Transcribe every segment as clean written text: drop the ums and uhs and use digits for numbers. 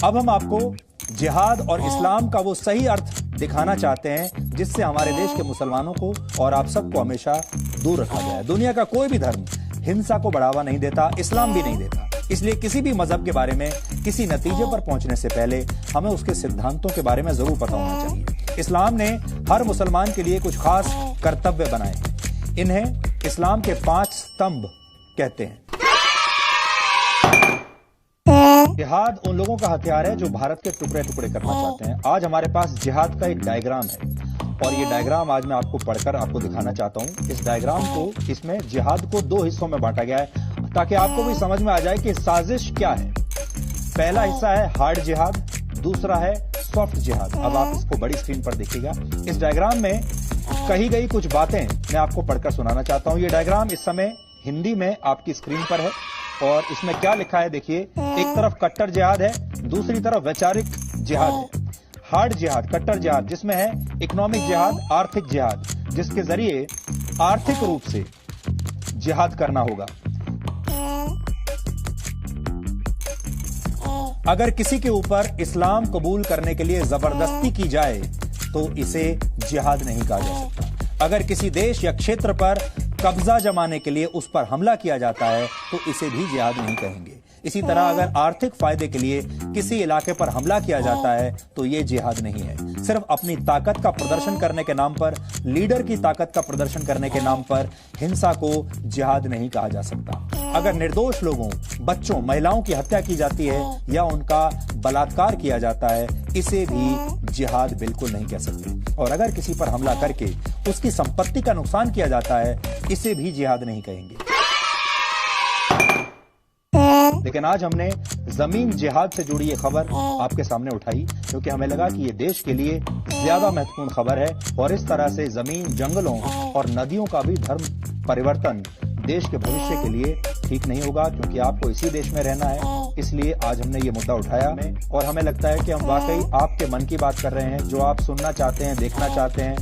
अब हम आपको जिहाद और इस्लाम का वो सही अर्थ दिखाना चाहते हैं जिससे हमारे देश के मुसलमानों को और आप सबको हमेशा दूर रखा गया है। दुनिया का कोई भी धर्म हिंसा को बढ़ावा नहीं देता, इस्लाम भी नहीं देता। इसलिए किसी भी मजहब के बारे में किसी नतीजे पर पहुंचने से पहले हमें उसके सिद्धांतों के बारे में जरूर पता होना चाहिए। इस्लाम ने हर मुसलमान के लिए कुछ खास कर्तव्य बनाए हैं। इन्हें इस्लाम के 5 स्तंभ कहते हैं। जिहाद उन लोगों का हथियार है जो भारत के टुकड़े टुकड़े करना चाहते हैं। आज हमारे पास जिहाद का एक डायग्राम है और ये डायग्राम आज मैं आपको पढ़कर आपको दिखाना चाहता हूं। इस डायग्राम को, इसमें जिहाद को 2 हिस्सों में बांटा गया है ताकि आपको भी समझ में आ जाए कि साजिश क्या है। पहला हिस्सा है हार्ड जिहाद, दूसरा है सॉफ्ट जिहाद। अब आप इसको बड़ी स्क्रीन पर देखिएगा। इस डायग्राम में कही गई कुछ बातें मैं आपको पढ़कर सुनाना चाहता हूं। ये डायग्राम इस समय हिंदी में आपकी स्क्रीन पर है और इसमें क्या लिखा है देखिए। एक तरफ कट्टर जिहाद है, दूसरी तरफ वैचारिक जिहाद है। हार्ड जिहाद, कट्टर जिहाद, जिसमें है इकोनॉमिक जिहाद, आर्थिक जिहाद, जिसके जरिए आर्थिक रूप से जिहाद करना होगा। अगर किसी के ऊपर इस्लाम कबूल करने के लिए जबरदस्ती की जाए तो इसे जिहाद नहीं कहा जा सकता। अगर किसी देश या क्षेत्र पर कब्जा जमाने के लिए उस पर हमला किया जाता है तो इसे भी जिहाद नहीं कहेंगे। इसी तरह अगर आर्थिक फायदे के लिए किसी इलाके पर हमला किया जाता है तो यह जिहाद नहीं है। सिर्फ अपनी ताकत का प्रदर्शन करने के नाम पर, लीडर की ताकत का प्रदर्शन करने के नाम पर हिंसा को जिहाद नहीं कहा जा सकता। अगर निर्दोष लोगों, बच्चों, महिलाओं की हत्या की जाती है या उनका बलात्कार किया जाता है, इसे भी जिहाद बिल्कुल नहीं कह सकते। और अगर किसी पर हमला करके उसकी संपत्ति का नुकसान किया जाता है, इसे भी जिहाद नहीं कहेंगे। लेकिन आज हमने जमीन जिहाद से जुड़ी ये खबर आपके सामने उठाई क्योंकि हमें लगा कि ये देश के लिए ज्यादा महत्वपूर्ण खबर है और इस तरह से जमीन, जंगलों और नदियों का भी धर्म परिवर्तन देश के भविष्य के लिए ठीक नहीं होगा, क्योंकि आपको इसी देश में रहना है। इसलिए आज हमने ये मुद्दा उठाया और हमें लगता है कि हम वाकई आपके मन की बात कर रहे हैं, जो आप सुनना चाहते हैं, देखना चाहते हैं।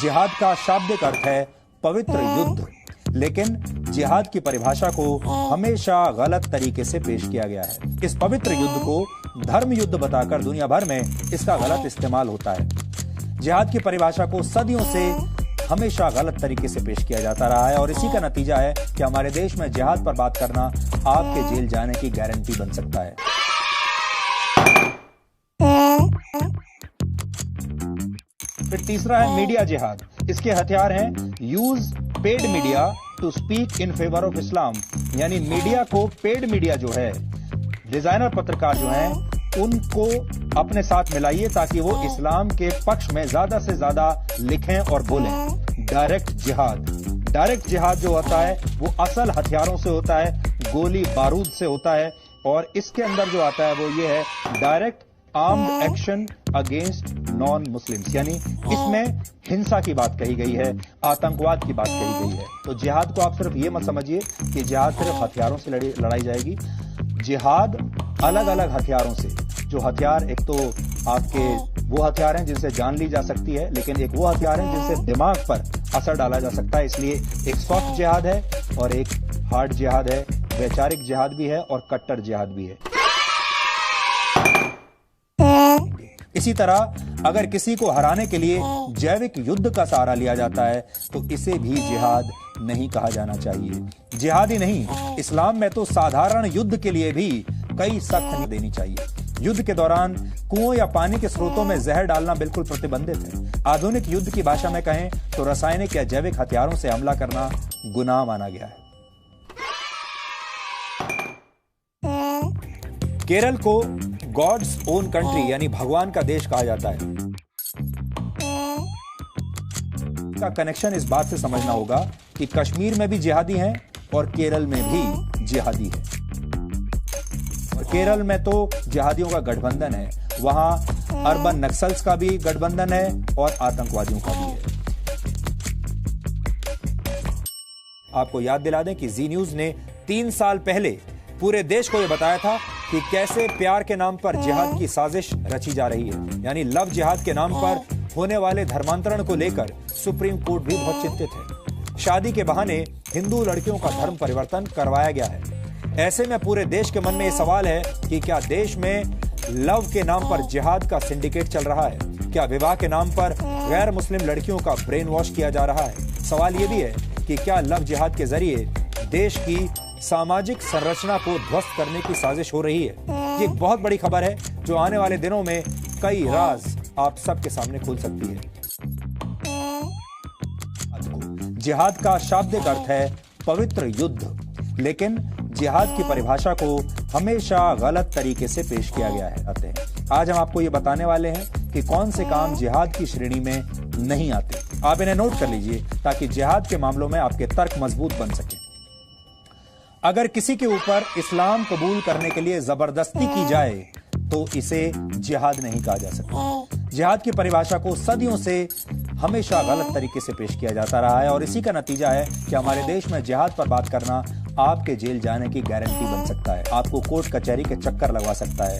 जिहाद का शाब्दिक अर्थ है पवित्र युद्ध, लेकिन जिहाद की परिभाषा को हमेशा गलत तरीके से पेश किया गया है। इस पवित्र युद्ध को धर्म युद्ध बताकर दुनिया भर में इसका गलत इस्तेमाल होता है। जिहाद की परिभाषा को सदियों से हमेशा गलत तरीके से पेश किया जाता रहा है और इसी का नतीजा है कि हमारे देश में जिहाद पर बात करना आपके जेल जाने की गारंटी बन सकता है। फिर तीसरा है मीडिया जिहाद। इसके हथियार हैं use paid media to speak in favour of Islam, यानी मीडिया को, पेड मीडिया जो है, डिजाइनर पत्रकार जो हैं, उनको अपने साथ मिलाइए ताकि वो इस्लाम के पक्ष में ज्यादा से ज्यादा लिखें और बोलें। डायरेक्ट जिहाद, डायरेक्ट जिहाद जो होता है वो असल हथियारों से होता है, गोली बारूद से होता है और इसके अंदर जो आता है वो ये है direct armed action against non Muslims, यानी इसमें हिंसा की बात कही गई है, आतंकवाद की बात कही गई है। तो जिहाद को आप सिर्फ ये मत समझिए कि जिहाद सिर्फ हथियारों से लड़ाई जाएगी। जिहाद अलग अलग हथियारों से, जो हथियार, एक तो आपके वो हथियार हैं जिनसे जान ली जा सकती है, लेकिन एक वो हथियार हैं जिनसे दिमाग पर असर डाला जा सकता है। इसलिए एक सॉफ्ट जिहाद है और एक हार्ड जिहाद है, वैचारिक जिहाद भी है और कट्टर जिहाद भी है। इसी तरह अगर किसी को हराने के लिए जैविक युद्ध का सहारा लिया जाता है तो इसे भी जिहाद नहीं कहा जाना चाहिए। जिहाद ही नहीं, इस्लाम में तो साधारण युद्ध के लिए भी कई सख्त नीति देनी चाहिए। युद्ध के दौरान कुओं या पानी के स्रोतों में जहर डालना बिल्कुल प्रतिबंधित है। आधुनिक युद्ध की भाषा में कहें तो रासायनिक या जैविक हथियारों से हमला करना गुनाह माना गया है। केरल को गॉड्स ओन कंट्री यानी भगवान का देश कहा जाता है। का कनेक्शन इस बात से समझना होगा कि कश्मीर में भी जिहादी हैं और केरल में भी जिहादी है। और केरल में तो जिहादियों का गठबंधन है, वहां अर्बन नक्सल्स का भी गठबंधन है और आतंकवादियों का भी है। आपको याद दिला दें कि जी न्यूज ने 3 साल पहले पूरे देश को यह बताया था कि कैसे प्यार के नाम पर जिहाद की साजिश रची जा रही है, यानी लव जिहाद के नाम पर होने वाले धर्मांतरण को लेकर सुप्रीम कोर्ट भी बहुत चिंतित है। शादी के बहाने हिंदू लड़कियों का धर्म परिवर्तन करवाया गया है। ऐसे में पूरे देश के मन में यह सवाल है कि क्या देश में लव के नाम पर जिहाद का सिंडिकेट चल रहा है? क्या विवाह के नाम पर गैर मुस्लिम लड़कियों का ब्रेन वॉश किया जा रहा है? सवाल यह भी है कि क्या लव जिहाद के जरिए देश की सामाजिक संरचना को ध्वस्त करने की साजिश हो रही है? ये एक बहुत बड़ी खबर है जो आने वाले दिनों में कई राज आप सबके सामने खुल सकती है। जिहाद का शाब्दिक अर्थ है पवित्र युद्ध, लेकिन जिहाद की परिभाषा को हमेशा गलत तरीके से पेश किया गया है। आज हम आपको ये बताने वाले हैं कि कौन से काम जिहाद की श्रेणी में नहीं आते। आप इन्हें नोट कर लीजिए ताकि जिहाद के मामलों में आपके तर्क मजबूत बन सके। अगर किसी के ऊपर इस्लाम कबूल करने के लिए जबरदस्ती की जाए तो इसे जिहाद नहीं कहा जा सकता। जिहाद की परिभाषा को सदियों से हमेशा गलत तरीके से पेश किया जाता रहा है और इसी का नतीजा है कि हमारे देश में जिहाद पर बात करना आपके जेल जाने की गारंटी बन सकता है, आपको कोर्ट कचहरी के चक्कर लगवा सकता है।